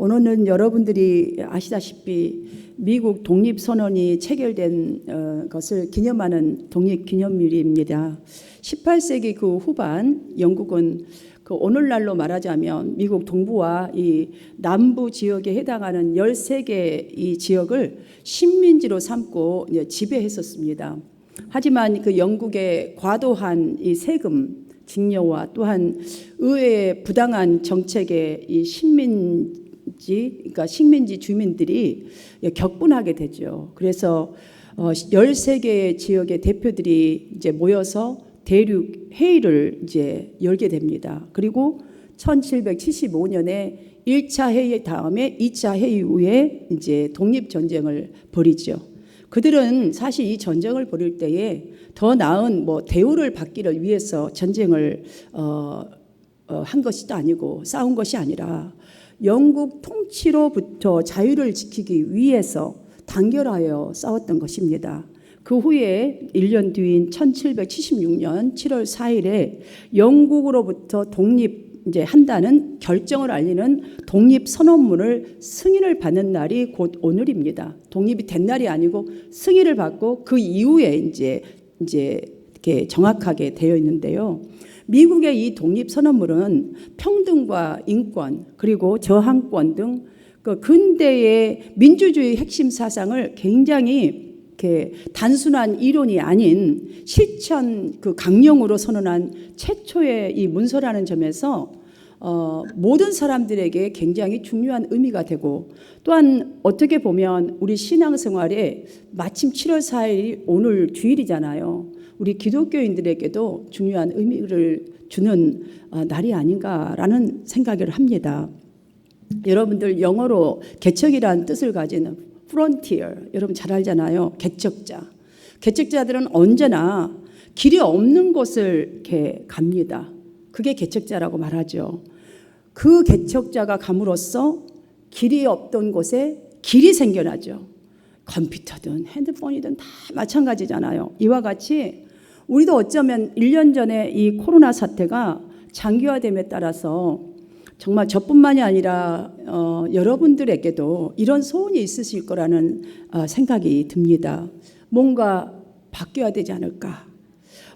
오늘은 여러분들이 아시다시피 미국 독립선언이 체결된 것을 기념하는 독립기념일입니다. 18세기 그 후반 영국은 그 오늘날로 말하자면 미국 동부와 이 남부 지역에 해당하는 13개 이 지역을 식민지로 삼고 지배했었습니다. 하지만 그 영국의 과도한 이 세금 증여와 또한 의회의 부당한 정책에 이 그러니까 식민지 주민들이 격분하게 되죠. 그래서 13개의 지역의 대표들이 이제 모여서 대륙 회의를 이제 열게 됩니다. 그리고 1775년에 1차 회의 다음에 2차 회의 후에 이제 독립 전쟁을 벌이죠. 그들은 사실 이 전쟁을 벌일 때에 더 나은 대우를 받기를 위해서 전쟁을 한 것이 아니고 싸운 것이 아니라 영국 통치로부터 자유를 지키기 위해서 단결하여 싸웠던 것입니다. 그 후에 1년 뒤인 1776년 7월 4일에 영국으로부터 이제 한다는 결정을 알리는 독립선언문을 승인을 받는 날이 곧 오늘입니다. 독립이 된 날이 아니고 승인을 받고 그 이후에 이제 이렇게 정확하게 되어 있는데요. 미국의 이 독립선언문은 평등과 인권 그리고 저항권 등 그 근대의 민주주의 핵심 사상을 굉장히 이렇게 단순한 이론이 아닌 실천 그 강령으로 선언한 최초의 이 문서라는 점에서 모든 사람들에게 굉장히 중요한 의미가 되고 또한 어떻게 보면 우리 신앙생활에 마침 7월 4일이 오늘 주일이잖아요. 우리 기독교인들에게도 중요한 의미를 주는 날이 아닌가라는 생각을 합니다. 여러분들 영어로 개척이라는 뜻을 가진 frontier, 여러분 잘 알잖아요. 개척자. 개척자들은 언제나 길이 없는 곳을 이렇게 갑니다. 그게 개척자라고 말하죠. 그 개척자가 감으로써 길이 없던 곳에 길이 생겨나죠. 컴퓨터든 핸드폰이든 다 마찬가지잖아요. 이와 같이 우리도 어쩌면 1년 전에 이 코로나 사태가 장기화됨에 따라서 정말 저뿐만이 아니라 여러분들에게도 이런 소원이 있으실 거라는 생각이 듭니다. 뭔가 바뀌어야 되지 않을까?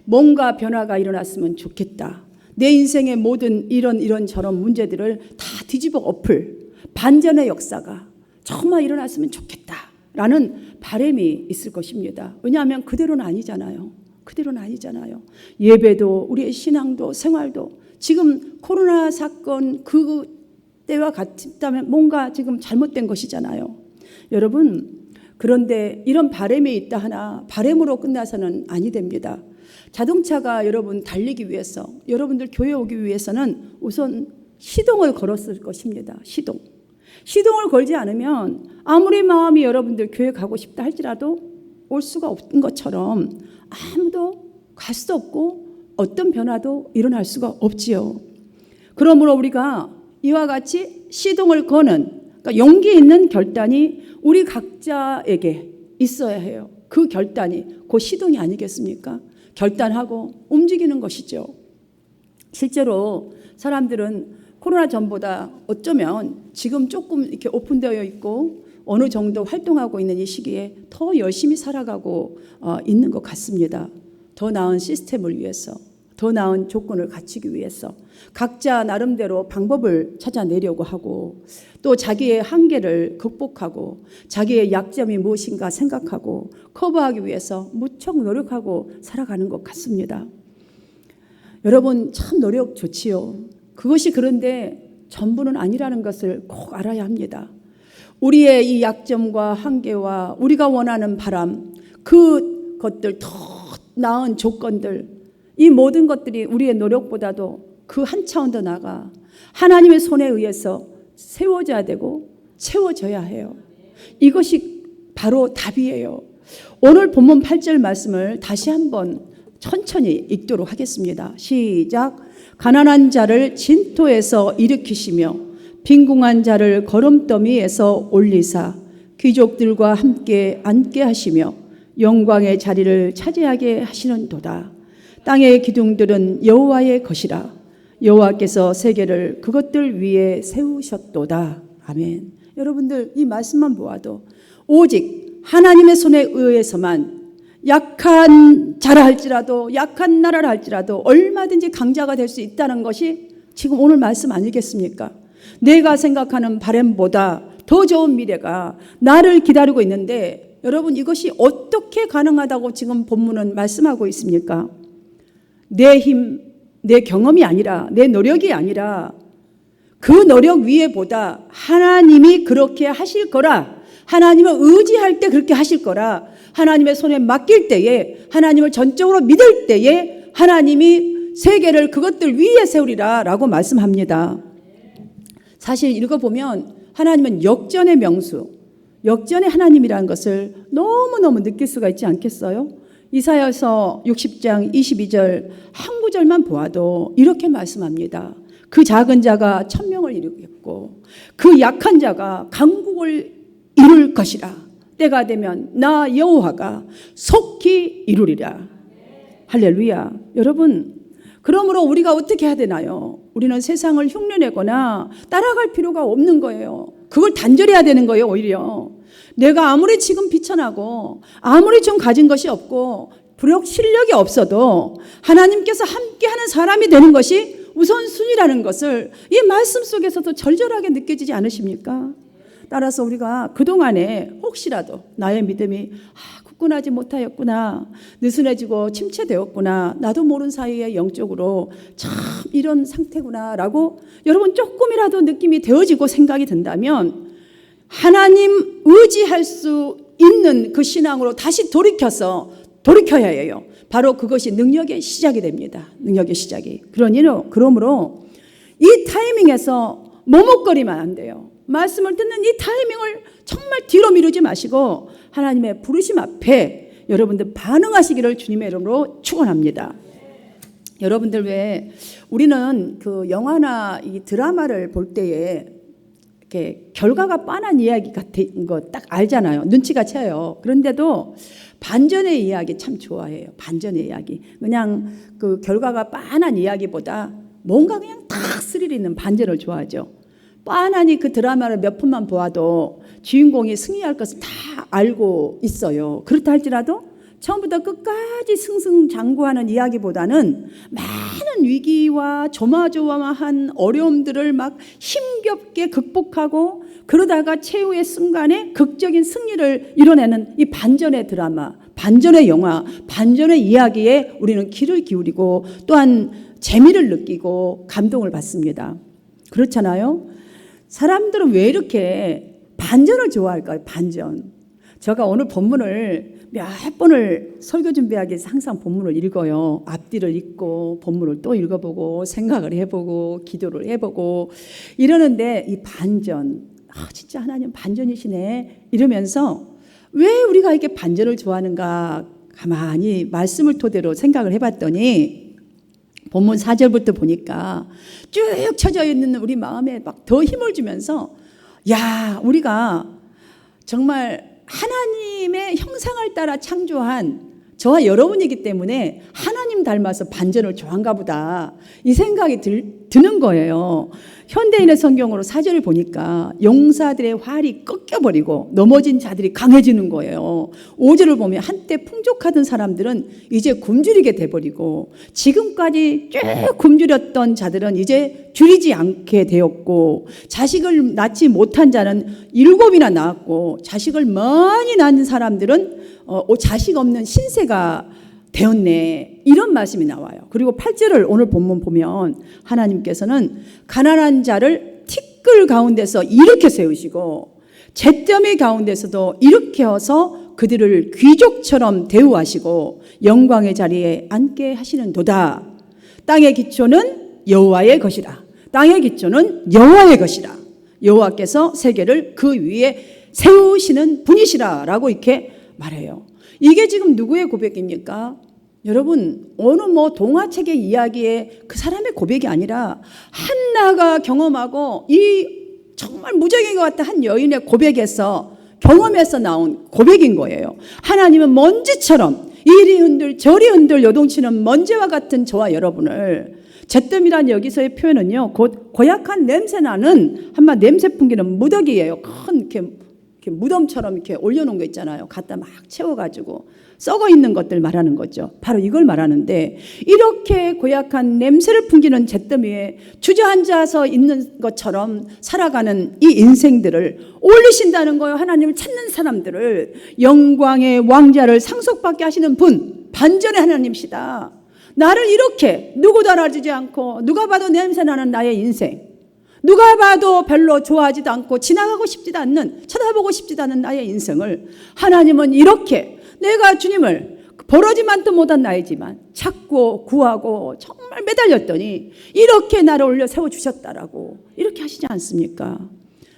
뭔가 변화가 일어났으면 좋겠다. 내 인생의 모든 이런 저런 문제들을 다 뒤집어 엎을 반전의 역사가 정말 일어났으면 좋겠다라는 바람이 있을 것입니다. 왜냐하면 그대로는 아니잖아요. 예배도 우리의 신앙도 생활도 지금 코로나 사건 그때와 같다면 뭔가 지금 잘못된 것이잖아요. 여러분, 그런데 이런 바람이 있다 하나 바람으로 끝나서는 아니 됩니다. 자동차가 여러분 달리기 위해서 여러분들 교회 오기 위해서는 우선 시동을 걸었을 것입니다. 시동을 걸지 않으면 아무리 마음이 여러분들 교회 가고 싶다 할지라도 올 수가 없는 것처럼 아무도 갈 수도 없고 어떤 변화도 일어날 수가 없지요. 그러므로 우리가 이와 같이 시동을 거는 그러니까 용기 있는 결단이 우리 각자에게 있어야 해요. 그 결단이 그 시동이 아니겠습니까? 결단하고 움직이는 것이죠. 실제로 사람들은 코로나 전보다 어쩌면 지금 조금 이렇게 오픈되어 있고 어느 정도 활동하고 있는 이 시기에 더 열심히 살아가고 있는 것 같습니다. 더 나은 시스템을 위해서, 더 나은 조건을 갖추기 위해서 각자 나름대로 방법을 찾아내려고 하고 또 자기의 한계를 극복하고 자기의 약점이 무엇인가 생각하고 커버하기 위해서 무척 노력하고 살아가는 것 같습니다. 여러분 참 노력 좋지요. 그것이 그런데 전부는 아니라는 것을 꼭 알아야 합니다. 우리의 이 약점과 한계와 우리가 원하는 바람, 그것들 더 나은 조건들 이 모든 것들이 우리의 노력보다도 그 한 차원 더 나아가 하나님의 손에 의해서 세워져야 되고 채워져야 해요. 이것이 바로 답이에요. 오늘 본문 8절 말씀을 다시 한번 천천히 읽도록 하겠습니다. 시작. 가난한 자를 진토에서 일으키시며 빈궁한 자를 거름더미에서 올리사 귀족들과 함께 앉게 하시며 영광의 자리를 차지하게 하시는도다. 땅의 기둥들은 여호와의 것이라 여호와께서 세계를 그것들 위에 세우셨도다. 아멘. 여러분들 이 말씀만 보아도 오직 하나님의 손에 의해서만 약한 자라 할지라도 약한 나라라 할지라도 얼마든지 강자가 될 수 있다는 것이 지금 오늘 말씀 아니겠습니까? 내가 생각하는 바람보다 더 좋은 미래가 나를 기다리고 있는데 여러분 이것이 어떻게 가능하다고 지금 본문은 말씀하고 있습니까? 내 힘, 내 경험이 아니라 내 노력이 아니라 그 노력 위에 보다 하나님이 그렇게 하실 거라, 하나님을 의지할 때 그렇게 하실 거라, 하나님의 손에 맡길 때에 하나님을 전적으로 믿을 때에 하나님이 세계를 그것들 위에 세우리라 라고 말씀합니다. 사실 읽어보면 하나님은 역전의 명수, 역전의 하나님이라는 것을 너무너무 느낄 수가 있지 않겠어요? 이사야서 60장 22절 한 구절만 보아도 이렇게 말씀합니다. 그 작은 자가 천명을 이루겠고 그 약한 자가 강국을 이룰 것이라. 때가 되면 나 여호와가 속히 이루리라. 할렐루야. 여러분, 그러므로 우리가 어떻게 해야 되나요? 우리는 세상을 흉내내거나 따라갈 필요가 없는 거예요. 그걸 단절해야 되는 거예요. 오히려 내가 아무리 지금 비천하고 아무리 좀 가진 것이 없고 부력 실력이 없어도 하나님께서 함께하는 사람이 되는 것이 우선순위라는 것을 이 말씀 속에서도 절절하게 느껴지지 않으십니까? 따라서 우리가 그동안에 혹시라도 나의 믿음이 굳건하지 못하였구나, 느슨해지고 침체되었구나, 나도 모르는 사이에 영적으로 참 이런 상태구나 라고 여러분 조금이라도 느낌이 되어지고 생각이 든다면 하나님 의지할 수 있는 그 신앙으로 다시 돌이켜야 해요. 바로 그것이 능력의 시작이 됩니다. 능력의 시작이. 그러므로 이 타이밍에서 머뭇거리면 안 돼요. 말씀을 듣는 이 타이밍을 정말 뒤로 미루지 마시고 하나님의 부르심 앞에 여러분들 반응하시기를 주님의 이름으로 축원합니다. 여러분들 왜 우리는 그 영화나 이 드라마를 볼 때에 이렇게 결과가 뻔한 이야기 같은 거 딱 알잖아요. 눈치가 채요. 그런데도 반전의 이야기 참 좋아해요. 반전의 이야기. 그냥 그 결과가 뻔한 이야기보다 뭔가 그냥 딱 스릴 있는 반전을 좋아하죠. 뻔하니 그 드라마를 몇 편만 보아도 주인공이 승리할 것을 다 알고 있어요. 그렇다 할지라도 처음부터 끝까지 승승장구하는 이야기보다는 많은 위기와 조마조마한 어려움들을 막 힘겹게 극복하고 그러다가 최후의 순간에 극적인 승리를 이뤄내는 이 반전의 드라마, 반전의 영화, 반전의 이야기에 우리는 귀를 기울이고 또한 재미를 느끼고 감동을 받습니다. 그렇잖아요? 사람들은 왜 이렇게 반전을 좋아할까요? 반전. 제가 오늘 본문을 몇 번을 설교 준비하기 위해서 항상 본문을 읽어요. 앞뒤를 읽고 본문을 또 읽어보고 생각을 해보고 기도를 해보고 이러는데 이 반전, 진짜 하나님 반전이시네 이러면서 왜 우리가 이렇게 반전을 좋아하는가 가만히 말씀을 토대로 생각을 해봤더니 본문 4절부터 보니까 쭉 쳐져 있는 우리 마음에 막 더 힘을 주면서 야, 우리가 정말 하나님의 형상을 따라 창조한 저와 여러분이기 때문에 하나님 닮아서 반전을 좋아한가 보다 이 생각이 드는 거예요. 현대인의 성경으로 4절을 보니까 용사들의 활이 꺾여버리고 넘어진 자들이 강해지는 거예요. 5절을 보면 한때 풍족하던 사람들은 이제 굶주리게 돼버리고 지금까지 쭉 굶주렸던 자들은 이제 줄이지 않게 되었고 자식을 낳지 못한 자는 7이나 낳았고 자식을 많이 낳은 사람들은 자식 없는 신세가 되었네. 이런 말씀이 나와요. 그리고 8절을 오늘 본문 보면 하나님께서는 가난한 자를 티끌 가운데서 이렇게 세우시고 잿더미 가운데서도 일으켜서 그들을 귀족처럼 대우하시고 영광의 자리에 앉게 하시는도다. 땅의 기초는 여호와의 것이라. 땅의 기초는 여호와의 것이라. 여호와께서 세계를 그 위에 세우시는 분이시라 라고 이렇게 말해요. 이게 지금 누구의 고백입니까? 여러분, 어느 동화책의 이야기에 그 사람의 고백이 아니라 한나가 경험하고 이 정말 무적인 것 같은 한 여인의 고백에서 경험에서 나온 고백인 거예요. 하나님은 먼지처럼 이리 흔들 저리 흔들 요동치는 먼지와 같은 저와 여러분을 잿더미란 여기서의 표현은요, 곧 고약한 냄새나는 한마 냄새 풍기는 무더기예요. 큰 이렇게 무덤처럼 이렇게 올려놓은 거 있잖아요. 갖다 막 채워가지고 썩어 있는 것들 말하는 거죠. 바로 이걸 말하는데, 이렇게 고약한 냄새를 풍기는 잿더미에 주저앉아서 있는 것처럼 살아가는 이 인생들을 올리신다는 거예요. 하나님을 찾는 사람들을, 영광의 왕자를 상속받게 하시는 분, 반전의 하나님이시다. 나를 이렇게 누구도 알아주지 않고 누가 봐도 냄새나는 나의 인생, 누가 봐도 별로 좋아하지도 않고 지나가고 싶지도 않는, 쳐다보고 싶지도 않은 나의 인생을 하나님은 이렇게 내가 주님을 버러지만도 못한 나이지만 찾고 구하고 정말 매달렸더니 이렇게 나를 올려 세워주셨다라고 이렇게 하시지 않습니까?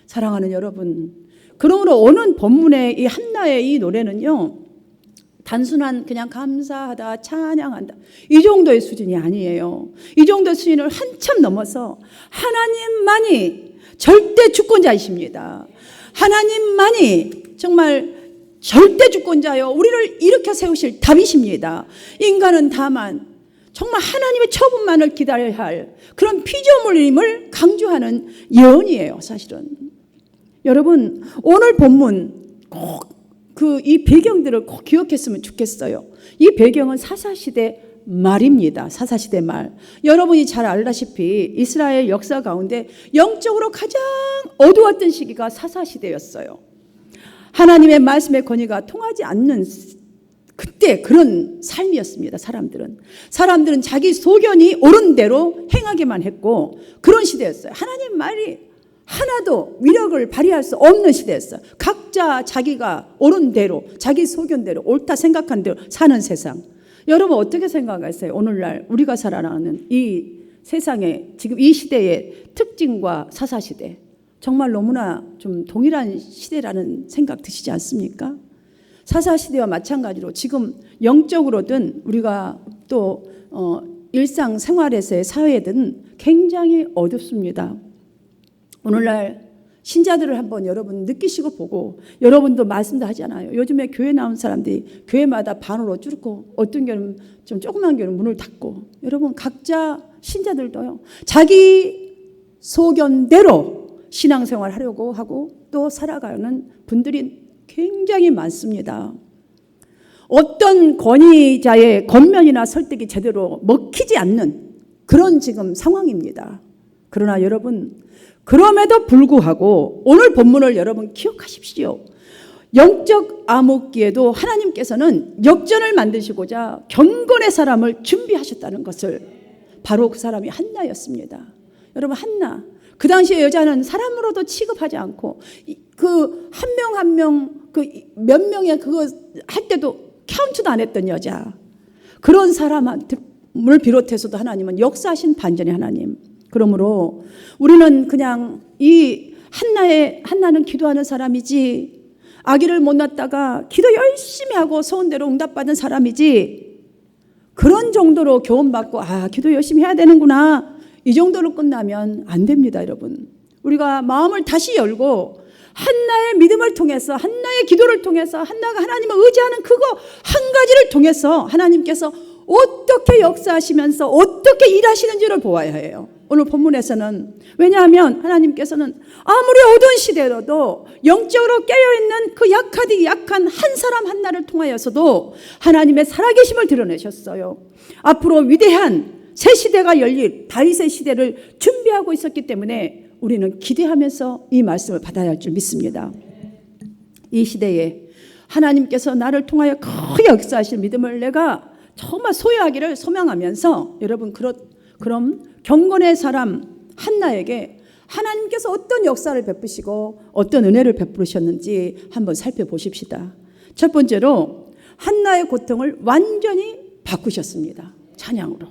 사랑하는 여러분, 그러므로 오늘 본문의 이 한나의 이 노래는요, 단순한 그냥 감사하다, 찬양한다, 이 정도의 수준이 아니에요. 이 정도의 수준을 한참 넘어서 하나님만이 절대 주권자이십니다. 하나님만이 정말 절대 주권자요, 우리를 일으켜 세우실 답이십니다. 인간은 다만 정말 하나님의 처분만을 기다려야 할 그런 피조물임을 강조하는 예언이에요, 사실은. 여러분, 오늘 본문 꼭 이 배경들을 꼭 기억했으면 좋겠어요. 이 배경은 사사시대 말입니다. 사사시대 말. 여러분이 잘 알다시피 이스라엘 역사 가운데 영적으로 가장 어두웠던 시기가 사사시대였어요. 하나님의 말씀의 권위가 통하지 않는 그때 그런 삶이었습니다. 사람들은 자기 소견이 옳은 대로 행하기만 했고 그런 시대였어요. 하나님 말이 하나도 위력을 발휘할 수 없는 시대였어요. 각자 자기가 옳은 대로, 자기 소견대로, 옳다 생각한 대로 사는 세상. 여러분 어떻게 생각하세요? 오늘날 우리가 살아가는 이 세상의 지금 이 시대의 특징과 사사시대, 정말 너무나 좀 동일한 시대라는 생각 드시지 않습니까? 사사시대와 마찬가지로 지금 영적으로든 우리가 또 일상생활에서의 사회든 굉장히 어둡습니다. 오늘날 신자들을 한번 여러분 느끼시고 보고, 여러분도 말씀도 하잖아요. 요즘에 교회 나온 사람들이 교회마다 반으로 줄고 어떤 교회는 좀 조그만 교회는 문을 닫고, 여러분 각자 신자들도요, 자기 소견대로 신앙생활 하려고 하고 또 살아가는 분들이 굉장히 많습니다. 어떤 권위자의 권면이나 설득이 제대로 먹히지 않는 그런 지금 상황입니다. 그러나 여러분, 그럼에도 불구하고 오늘 본문을 여러분 기억하십시오. 영적 암흑기에도 하나님께서는 역전을 만드시고자 경건의 사람을 준비하셨다는 것을, 바로 그 사람이 한나였습니다. 여러분, 한나, 그 당시에 여자는 사람으로도 취급하지 않고 그 한 명 한 명 그 몇 명의 그거 할 때도 카운트도 안 했던 여자, 그런 사람을 비롯해서도 하나님은 역사하신 반전의 하나님. 그러므로 우리는 그냥 이 한나는 기도하는 사람이지, 아기를 못 낳다가 기도 열심히 하고 소원대로 응답받은 사람이지, 그런 정도로 교훈받고 기도 열심히 해야 되는구나, 이 정도로 끝나면 안 됩니다. 여러분, 우리가 마음을 다시 열고 한나의 믿음을 통해서, 한나의 기도를 통해서, 한나가 하나님을 의지하는 그거 한 가지를 통해서 하나님께서 어떻게 역사하시면서 어떻게 일하시는지를 보아야 해요. 오늘 본문에서는, 왜냐하면 하나님께서는 아무리 어두운 시대로도 영적으로 깨어있는 그 약한 한 사람 한나를 통하여서도 하나님의 살아계심을 드러내셨어요. 앞으로 위대한 새 시대가 열릴 다윗의 시대를 준비하고 있었기 때문에 우리는 기대하면서 이 말씀을 받아야 할 줄 믿습니다. 이 시대에 하나님께서 나를 통하여 크게 역사하실 믿음을 내가 정말 소유하기를 소망하면서, 여러분 그럼 경건의 사람 한나에게 하나님께서 어떤 역사를 베푸시고 어떤 은혜를 베푸셨는지 한번 살펴보십시다. 첫 번째로 한나의 고통을 완전히 바꾸셨습니다. 찬양으로.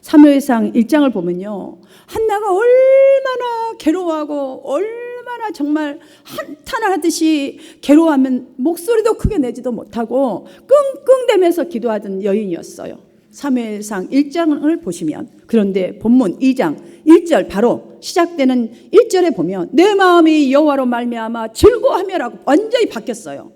사무엘상 1장을 보면요, 한나가 얼마나 괴로워하고 얼마나 정말 한탄을 하듯이 괴로워하면 목소리도 크게 내지도 못하고 끙끙대면서 기도하던 여인이었어요. 사무엘상 1장을 보시면, 그런데 본문 2장 1절 바로 시작되는 1절에 보면 내 마음이 여호와로 말미암아 즐거워하며라고 완전히 바뀌었어요.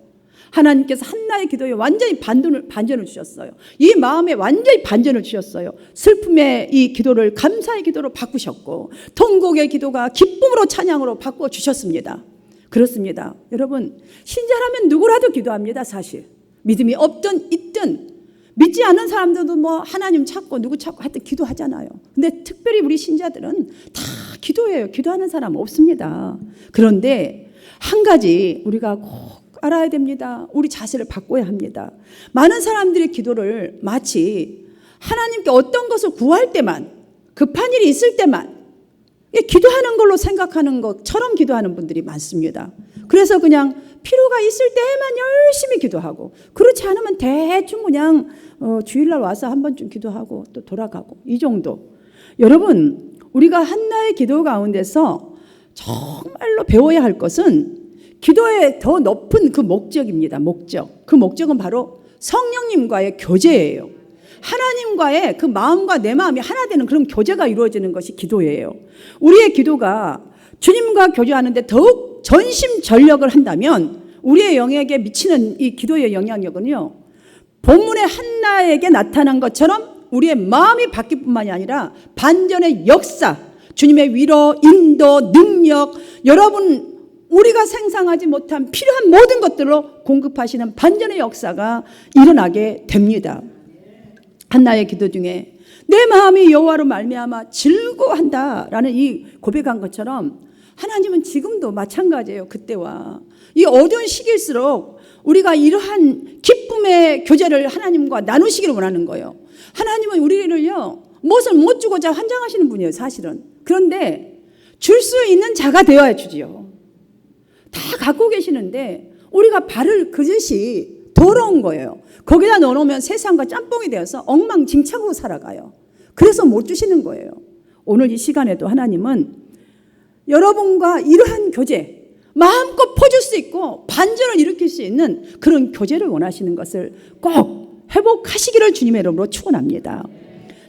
하나님께서 한나의 기도에 완전히 반전을 주셨어요. 이 마음에 완전히 반전을 주셨어요. 슬픔의 이 기도를 감사의 기도로 바꾸셨고 통곡의 기도가 기쁨으로 찬양으로 바꿔주셨습니다. 그렇습니다. 여러분, 신자라면 누구라도 기도합니다. 사실 믿음이 없든 있든 믿지 않는 사람들도 뭐 하나님 찾고 누구 찾고 하여튼 기도하잖아요. 근데 특별히 우리 신자들은 다 기도해요. 기도하는 사람 없습니다. 그런데 한 가지 우리가 꼭 알아야 됩니다. 우리 자세를 바꿔야 합니다. 많은 사람들의 기도를 마치 하나님께 어떤 것을 구할 때만, 급한 일이 있을 때만 기도하는 걸로 생각하는 것처럼 기도하는 분들이 많습니다. 그래서 그냥 필요가 있을 때만 열심히 기도하고, 그렇지 않으면 대충 그냥 주일날 와서 한 번쯤 기도하고 또 돌아가고, 이 정도. 여러분, 우리가 한나의 기도 가운데서 정말로 배워야 할 것은 기도의 더 높은 그 목적입니다. 목적. 그 목적은 바로 성령님과의 교제예요. 하나님과의 그 마음과 내 마음이 하나 되는 그런 교제가 이루어지는 것이 기도예요. 우리의 기도가 주님과 교제하는데 더욱 전심전력을 한다면 우리의 영역에 미치는 이 기도의 영향력은요, 본문의 한나에게 나타난 것처럼 우리의 마음이 바뀔 뿐만이 아니라 반전의 역사, 주님의 위로, 인도, 능력, 여러분 우리가 생상하지 못한 필요한 모든 것들로 공급하시는 반전의 역사가 일어나게 됩니다. 한나의 기도 중에 내 마음이 여호와로 말미암아 즐거워한다라는 이 고백한 것처럼 하나님은 지금도 마찬가지예요. 그때와 이 어두운 시기일수록 우리가 이러한 기쁨의 교제를 하나님과 나누시기를 원하는 거예요. 하나님은 우리를요, 무엇을 못 주고자 환장하시는 분이에요. 사실은. 그런데 줄 수 있는 자가 되어야 주지요. 다 갖고 계시는데 우리가 발을 그릇이 더러운 거예요. 거기다 넣어놓으면 세상과 짬뽕이 되어서 엉망진창으로 살아가요. 그래서 못 주시는 거예요. 오늘 이 시간에도 하나님은 여러분과 이러한 교제, 마음껏 퍼줄 수 있고 반전을 일으킬 수 있는 그런 교제를 원하시는 것을 꼭 회복하시기를 주님의 이름으로 축원합니다.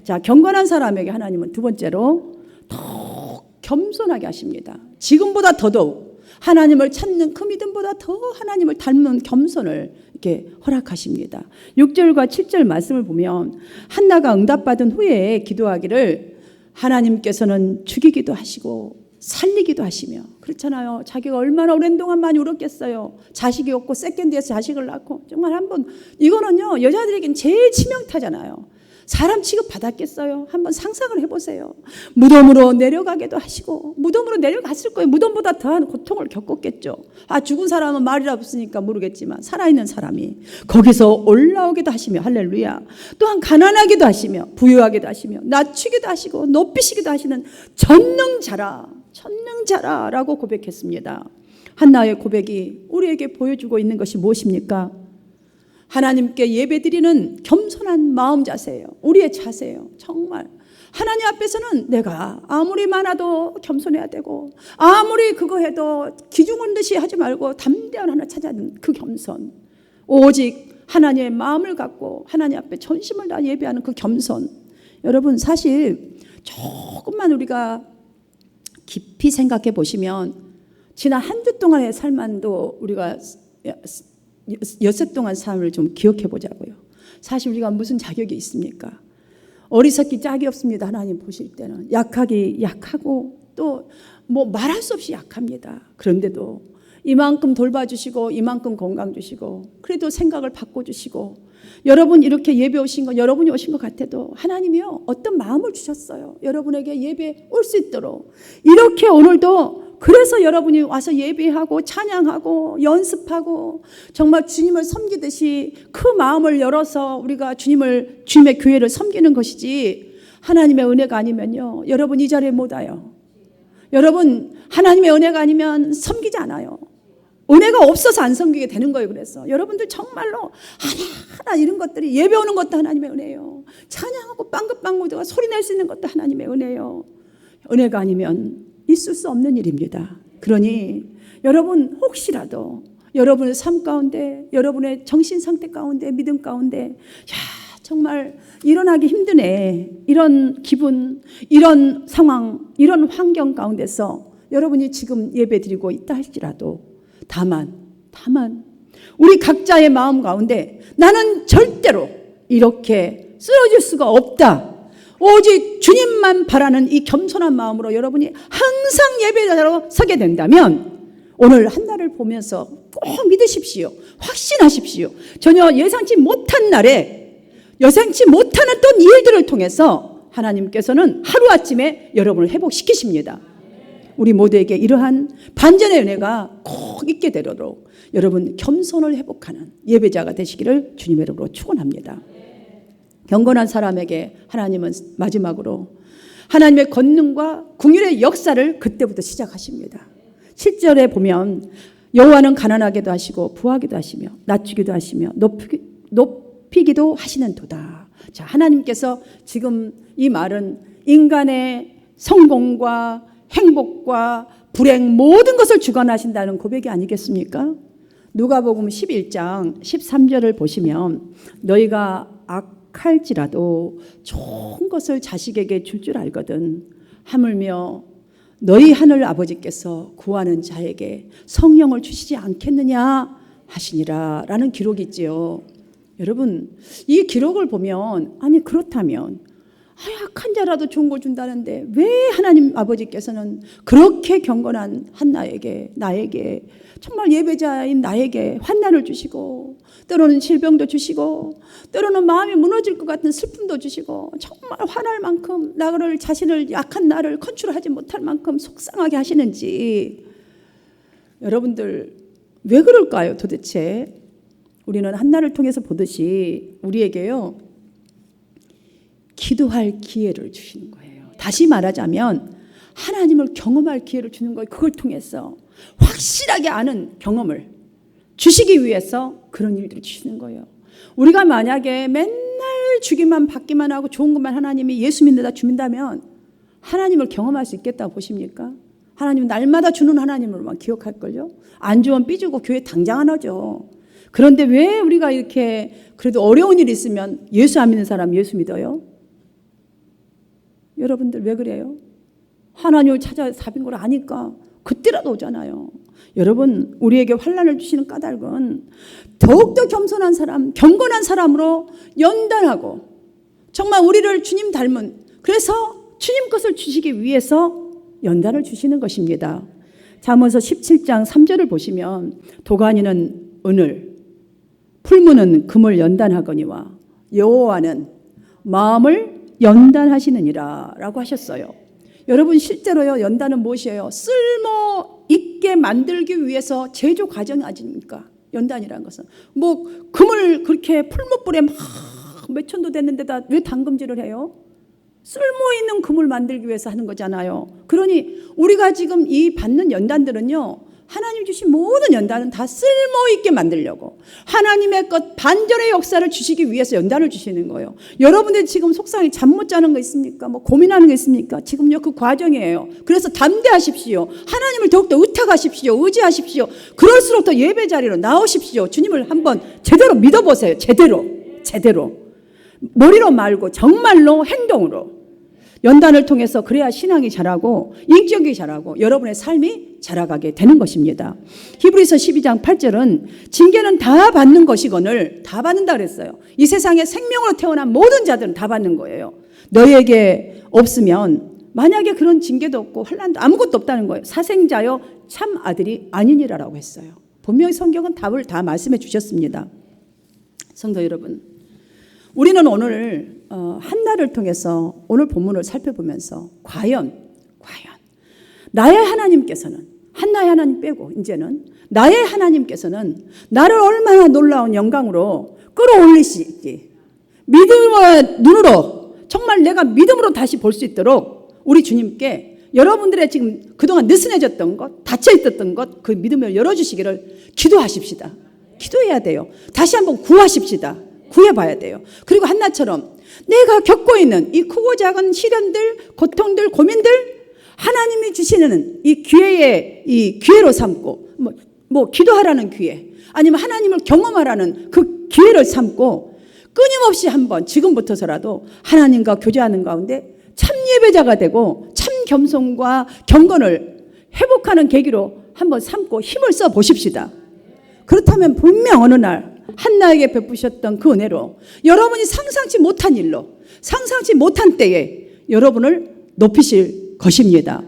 자, 경건한 사람에게 하나님은 두 번째로 더 겸손하게 하십니다. 지금보다 더더욱 하나님을 찾는 그 믿음보다 더 하나님을 닮은 겸손을 이렇게 허락하십니다. 6절과 7절 말씀을 보면 한나가 응답받은 후에 기도하기를 하나님께서는 죽이기도 하시고 살리기도 하시며, 그렇잖아요. 자기가 얼마나 오랜 동안 많이 울었겠어요. 자식이 없고 세컨드에서 자식을 낳고, 정말 한번 이거는요 여자들에겐 제일 치명타잖아요. 사람 취급 받았겠어요? 한번 상상을 해보세요. 무덤으로 내려가기도 하시고, 무덤으로 내려갔을 거예요. 무덤보다 더한 고통을 겪었겠죠. 죽은 사람은 말이라 없으니까 모르겠지만 살아있는 사람이 거기서 올라오기도 하시며, 할렐루야. 또한 가난하기도 하시며 부유하기도 하시며 낮추기도 하시고 높이시기도 하시는 전능자라고 고백했습니다. 한나의 고백이 우리에게 보여주고 있는 것이 무엇입니까? 하나님께 예배드리는 겸손한 마음 자세예요. 우리의 자세예요. 정말 하나님 앞에서는 내가 아무리 많아도 겸손해야 되고, 아무리 그거 해도 기죽은 듯이 하지 말고 담대한 하나 찾아는 그 겸손, 오직 하나님의 마음을 갖고 하나님 앞에 전심을 다 예배하는 그 겸손. 여러분, 사실 조금만 우리가 깊이 생각해 보시면 지난 한 주 동안의 삶만도 우리가 엿새 동안 삶을 좀 기억해 보자고요. 사실 우리가 무슨 자격이 있습니까? 어리석기 짝이 없습니다. 하나님 보실 때는 약하기 약하고 또 뭐 말할 수 없이 약합니다. 그런데도 이만큼 돌봐주시고 이만큼 건강 주시고 그래도 생각을 바꿔주시고, 여러분 이렇게 예배 오신 거, 여러분이 오신 것 같아도 하나님이요 어떤 마음을 주셨어요. 여러분에게 예배 올 수 있도록. 이렇게 오늘도 그래서 여러분이 와서 예배하고 찬양하고 연습하고 정말 주님을 섬기듯이 그 마음을 열어서 우리가 주님의 교회를 섬기는 것이지, 하나님의 은혜가 아니면요 여러분 이 자리에 못 와요. 여러분 하나님의 은혜가 아니면 섬기지 않아요. 은혜가 없어서 안 섬기게 되는 거예요. 그래서 여러분들 정말로 하나하나 이런 것들이, 예배 오는 것도 하나님의 은혜예요. 찬양하고 빵긋빵긋 소리 낼 수 있는 것도 하나님의 은혜예요. 은혜가 아니면 있을 수 없는 일입니다. 그러니 여러분 혹시라도 여러분의 삶 가운데, 여러분의 정신 상태 가운데, 믿음 가운데 정말 일어나기 힘드네, 이런 기분, 이런 상황, 이런 환경 가운데서 여러분이 지금 예배 드리고 있다 할지라도 다만 우리 각자의 마음 가운데 나는 절대로 이렇게 쓰러질 수가 없다. 오직 주님만 바라는 이 겸손한 마음으로 여러분이 항상 예배자로 서게 된다면 오늘 한 날을 보면서 꼭 믿으십시오. 확신하십시오. 전혀 예상치 못한 날에 예상치 못한 어떤 일들을 통해서 하나님께서는 하루아침에 여러분을 회복시키십니다. 우리 모두에게 이러한 반전의 은혜가 꼭 있게 되도록 여러분 겸손을 회복하는 예배자가 되시기를 주님의 이름으로 축원합니다. 경건한 사람에게 하나님은 마지막으로 하나님의 권능과 긍휼의 역사를 그때부터 시작하십니다. 7절에 보면 여호와는 가난하게도 하시고 부하기도 하시며 낮추기도 하시며 높이기도 하시는 도다. 자, 하나님께서 지금 이 말은 인간의 성공과 행복과 불행 모든 것을 주관하신다는 고백이 아니겠습니까? 누가복음 11장 13절을 보시면 너희가 악할지라도 좋은 것을 자식에게 줄 줄 알거든 하물며 너희 하늘 아버지께서 구하는 자에게 성령을 주시지 않겠느냐 하시니라 라는 기록이 있지요. 여러분 이 기록을 보면 아니 그렇다면 악한 자라도 좋은 걸 준다는데 왜 하나님 아버지께서는 그렇게 경건한 한나에게 나에게 정말 예배자인 나에게 환난을 주시고 때로는 질병도 주시고 때로는 마음이 무너질 것 같은 슬픔도 주시고 정말 화날 만큼 나를 자신을 약한 나를 컨트롤하지 못할 만큼 속상하게 하시는지 여러분들 왜 그럴까요 도대체? 우리는 한나를 통해서 보듯이 우리에게요 기도할 기회를 주시는 거예요. 다시 말하자면 하나님을 경험할 기회를 주는 거예요. 그걸 통해서 확실하게 아는 경험을 주시기 위해서 그런 일들을 주시는 거예요. 우리가 만약에 맨날 주기만 받기만 하고 좋은 것만 하나님이 예수 믿는다 주민다면 하나님을 경험할 수 있겠다고 보십니까? 하나님은 날마다 주는 하나님으로만 기억할걸요. 안 주면 삐지고 교회 당장 안 오죠. 그런데 왜 우리가 이렇게 그래도 어려운 일 있으면 예수 안 믿는 사람 예수 믿어요? 여러분들 왜 그래요? 하나님을 찾아 sab인 걸 아니까 그때라도 오잖아요. 여러분 우리에게 환난을 주시는 까닭은 더욱더 겸손한 사람, 경건한 사람으로 연단하고 정말 우리를 주님 닮은 그래서 주님 것을 주시기 위해서 연단을 주시는 것입니다. 잠언서 17장 3절을 보시면 도가니는 은을 풀무는 금을 연단하거니와 여호와는 마음을 연단하시느니라 라고 하셨어요. 여러분 실제로요 연단은 무엇이에요? 쓸모 있게 만들기 위해서 제조 과정 아닙니까? 연단이라는 것은 뭐 금을 그렇게 풀무불에 막 몇 천도 됐는데다 왜 담금질을 해요? 쓸모 있는 금을 만들기 위해서 하는 거잖아요. 그러니 우리가 지금 이 받는 연단들은요 하나님 주신 모든 연단은 다 쓸모있게 만들려고 하나님의 것 반전의 역사를 주시기 위해서 연단을 주시는 거예요. 여러분들 지금 속상해 잠 못 자는 거 있습니까? 뭐 고민하는 거 있습니까? 지금요 그 과정이에요. 그래서 담대하십시오. 하나님을 더욱더 의탁하십시오. 의지하십시오. 그럴수록 더 예배 자리로 나오십시오. 주님을 한번 제대로 믿어보세요. 제대로 머리로 말고 정말로 행동으로 연단을 통해서 그래야 신앙이 자라고 인격이 자라고 여러분의 삶이 자라가게 되는 것입니다. 히브리서 12장 8절은 징계는 다 받는 것이거늘 다 받는다 그랬어요. 이 세상에 생명으로 태어난 모든 자들은 다 받는 거예요. 너희에게 없으면 만약에 그런 징계도 없고 환난도 아무것도 없다는 거예요. 사생자여 참 아들이 아니니라라고 했어요. 분명히 성경은 답을 다 말씀해 주셨습니다. 성도 여러분 우리는 오늘 한나를 통해서 오늘 본문을 살펴보면서 과연 나의 하나님께서는 한나의 하나님 빼고 이제는 나의 하나님께서는 나를 얼마나 놀라운 영광으로 끌어올리시지 믿음의 눈으로 정말 내가 믿음으로 다시 볼 수 있도록 우리 주님께 여러분들의 지금 그동안 느슨해졌던 것 닫혀 있었던 것 그 믿음을 열어주시기를 기도하십시다. 기도해야 돼요. 다시 한번 구하십시다. 구해봐야 돼요. 그리고 한나처럼 내가 겪고 있는 이 크고 작은 시련들, 고통들, 고민들 하나님이 주시는 이 기회의 이 기회로 삼고 뭐 기도하라는 기회 아니면 하나님을 경험하라는 그 기회를 삼고 끊임없이 한번 지금부터서라도 하나님과 교제하는 가운데 참 예배자가 되고 참 겸손과 경건을 회복하는 계기로 한번 삼고 힘을 써 보십시다. 그렇다면 분명 어느 날 한나에게 베푸셨던 그 은혜로 여러분이 상상치 못한 일로 상상치 못한 때에 여러분을 높이실 것입니다.